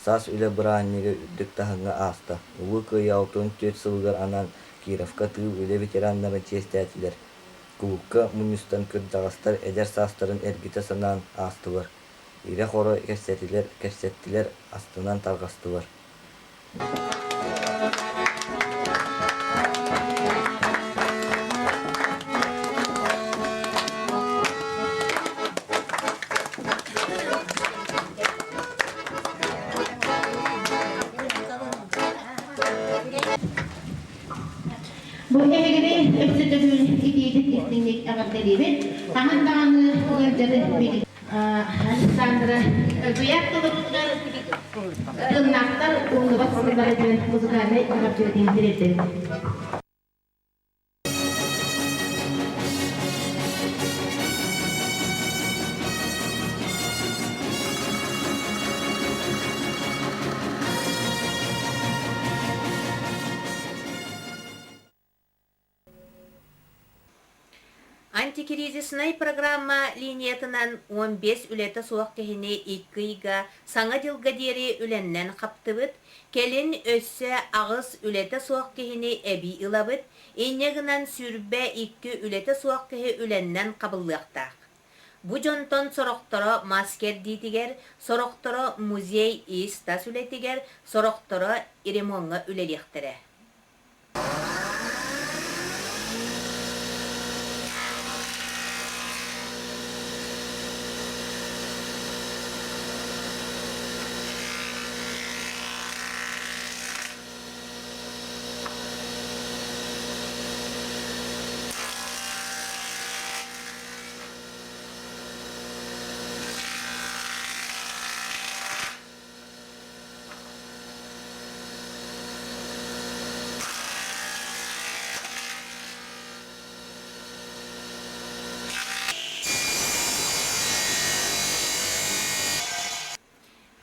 Сас үле бырааннеге үддік тахыңа аста. Улы кыйалтын төт сылгар анан Кировка тыыл үле ветераннары честәтилер. Кулукка мунюстан кырдагастар эдер састарын эргите санаан aastылар. Ире хоро кэссеттилер астынан таргастылар. Bu emegede öpsütülün idiydik istinlik ağabeyleri. Tahandanı uğurcadı bir Alexandra Duyaklı'nın tırnaklar onu basınlarının muzikalini ağabeylerin diretti. Антикризисный программа линиятынан 15 үлеті суақ кехіне 2-га саңа жылға дері үленнен қаптыбыт, келін өссі ағыз үлеті суақ кехіне әбі ылабыт, енегінен сүрбе 2 үлеті суақ кехе үленнен қабыллықтақ. Бу жонтон сороқтoro маскер дейтігер, сороқтoro музей истас үлетігер, сороқтoro иремонға үлелектірі.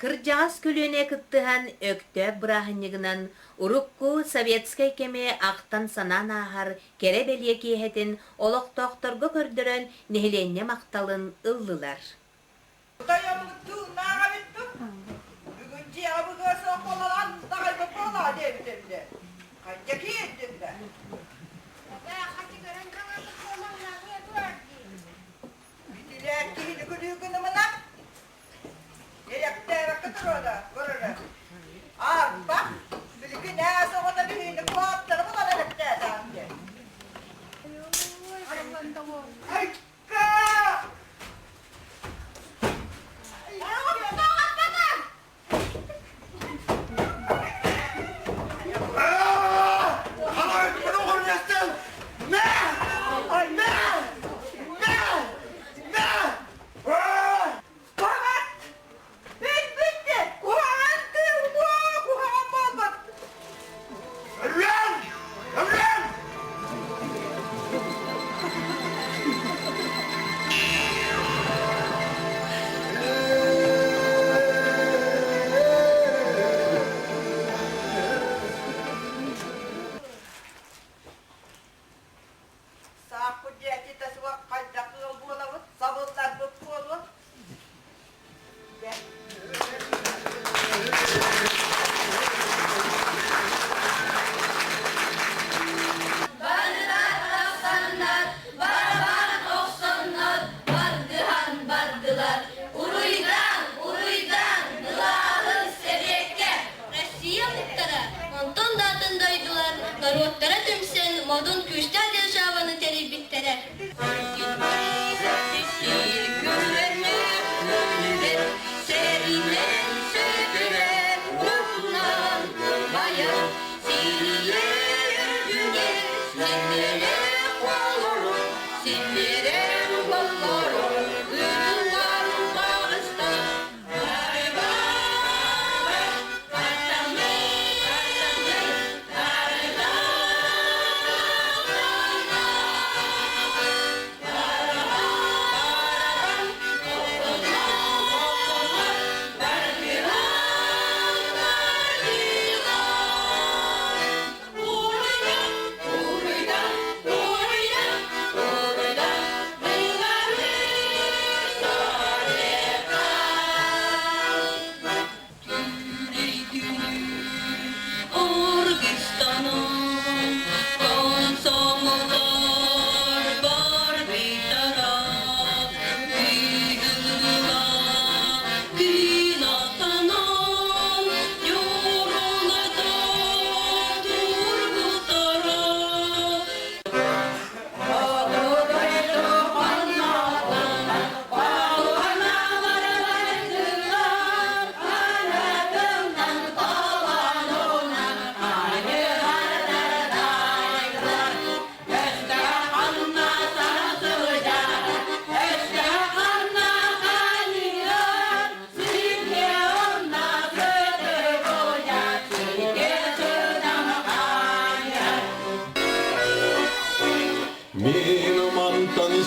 Кыржаас көлөне кыттыхан өктө бұрахынығынан урукку советскай кеме ақтан санан ағар кере беле кейхетін олықтоқторғы көрдірін нехленне мақталын ыллылар.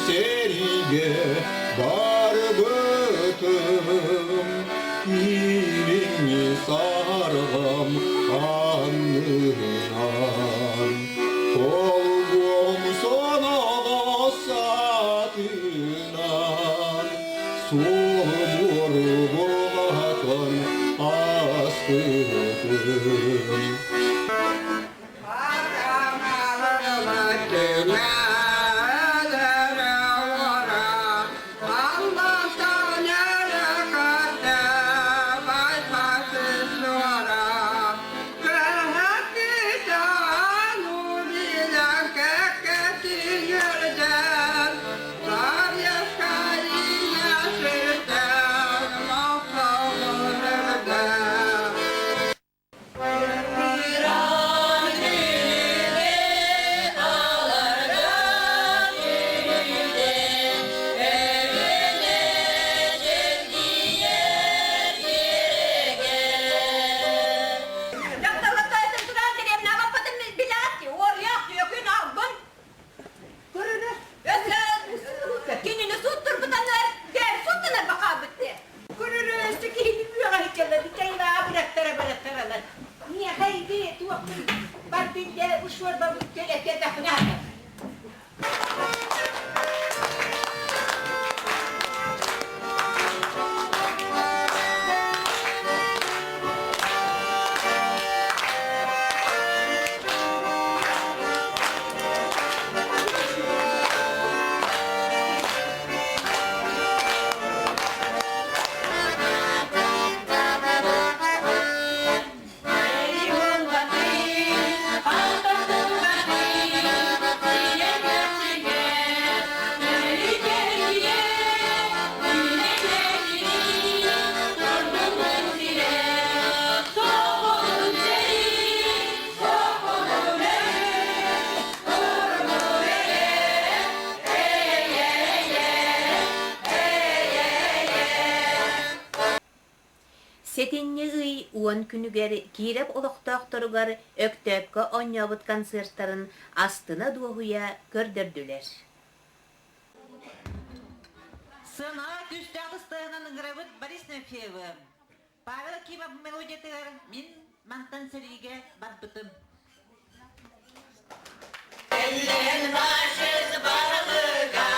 serige barbıtım ilini sargam kanlınan olgum sana satınan Sulmur bulatan astım Setinni ıy uon günüger kirep oloqtaqtorugar öktöpkö oňňabıt konsertlaryň astyna duohuya gördürdüler. Сына күстәгы стыгынан грабыт Борис Нефеева. Павел Кима мелодиятыгар мин мантан сериге барбытым. Эллен башыз барылыга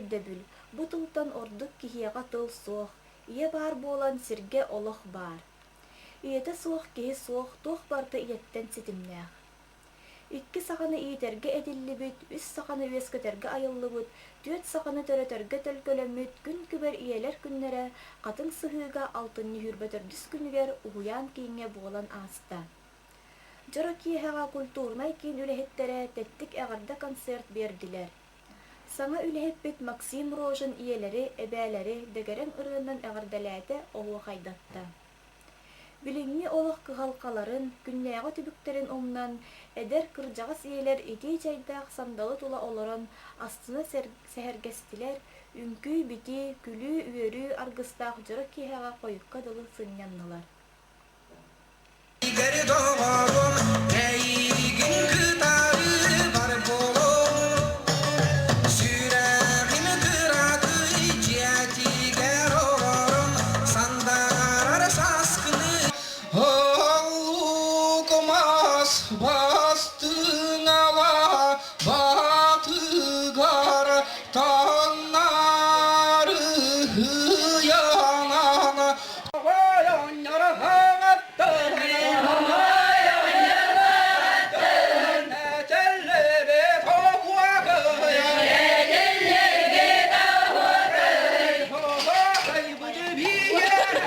көрдөбүл. Бу тылтан ордук кихиэҕэ тыл суох, ие бар буолан сиргэ олох бар. Ийэтэ суох киһи суох туох барда ийэттэн ситимнээх. Икки саханы ийтерге эдиллибит, үс саханы үескөтерге айыллыбыт, түөт саханы төрөтөрге төлкөлөмүт, күн күбер иелер күннере, катын сыһыыга алтынны хүрбөтөрдүс күнүгер уһуян кииҥҥэ буолан ааста. Жора киэһэҕэ культурнай киин үлэһиттерэ тэттик эҕарда концерт бердилэр. Саңа үлэһиппит Максим Рожин иелери, эбээлери дэгерең ырыынан эҕардэлээте оһуо хайдатта. Билиңни олох кыһалкаларын, күннээҕэ түбүктерин омнан, эдер кырдьаҕас иелер итии чайдаах сандалы тула олорон астына сэһэргэстилэр, үңкүү бити, күлүү үөрүү аргыстаах жора киэһэҕэ хойукка дылы сынньаннылар. Olmaz bastın ala batıgar tanları yanana Vayan yara havattın Ecellere tavvakaya Ecellere tavvakaya Hava kaybıcı bir yere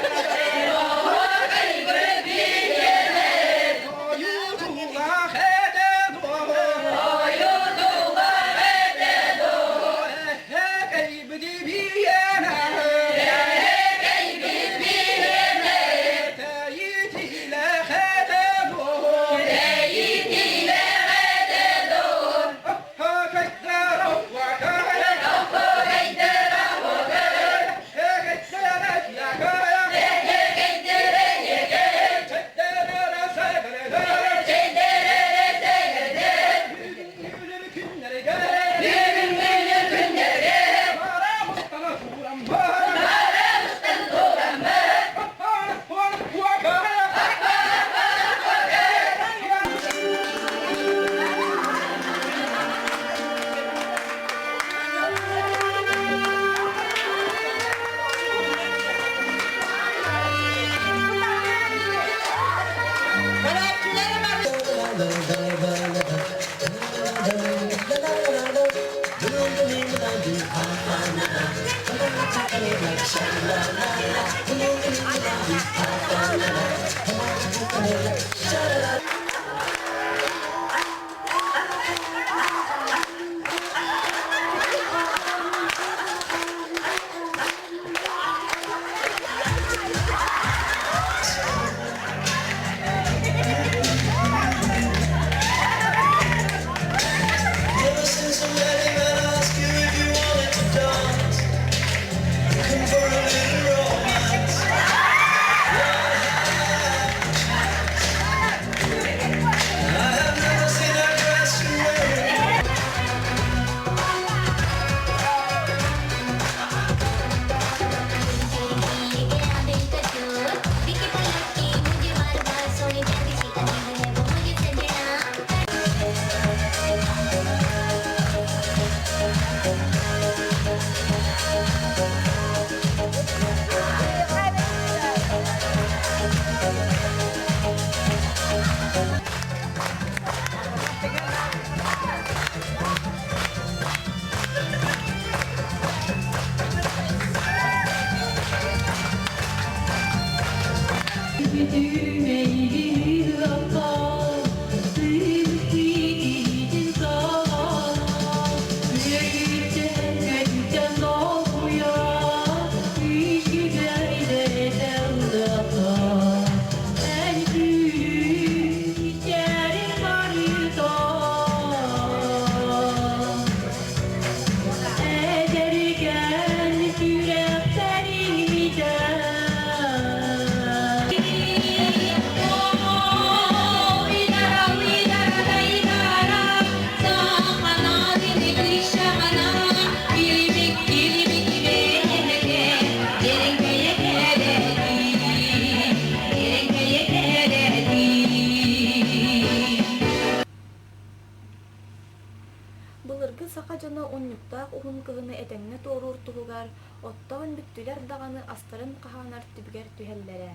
оннуттаах ухун кыһыны этеңне торууртугугар оттоон бүттүлэр даҕаны астарын хаһаанар түбүгэр түһэллэрэ.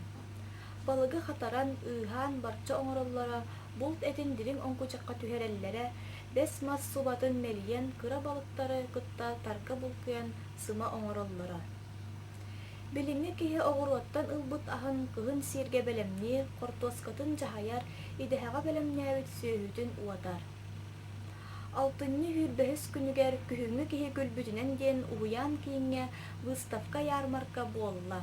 Балыгы хатаран ыыһаан барча оҥороллора булт этин дириң оҥкучакка түһэрэллэрэ, бес мас субатын мэлийэн кыра балыктары кытта тарга булкыан сыма оҥороллора. Билиңи киһи оҕуруоттан ылбыт аһын кыһын сииргэ бэлэмнии хортуоскатын жаһаяр идэһэҕэ бэлэмнээбит сүөһүтүн уатар. Алтынны хүрбэһис күнүгэр күһүҥҥү киһи күлбүтүнэн диэн уһуяан кииҥҥэ выставка ярмарка буолла.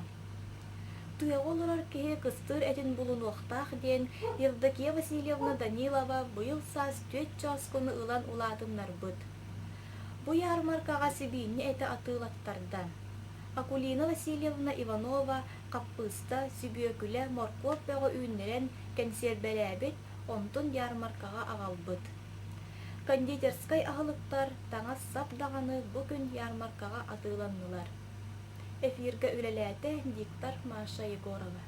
Тыаҕа олорор киһи кыстыыр этин булунуохтаах диэн Евдокия Васильевна Данилова быйыл саас түөт чооскуну ылан улаатыннарбыт. Бу ярмаркаға сибиинни эте атыылаттарда. Акулина Васильевна Иванова каппыста сүбүөкүлэ морков бөҕө үүннэрэн кэнсиэрбэлээбит, онтун ярмаркаға аҕалбыт. Кондитерскай аһылыктар таҥас сап даҕаны бу күн ярмаркаға атыыланнылар. Эфирге үлэлээте диктор Маша Егорова.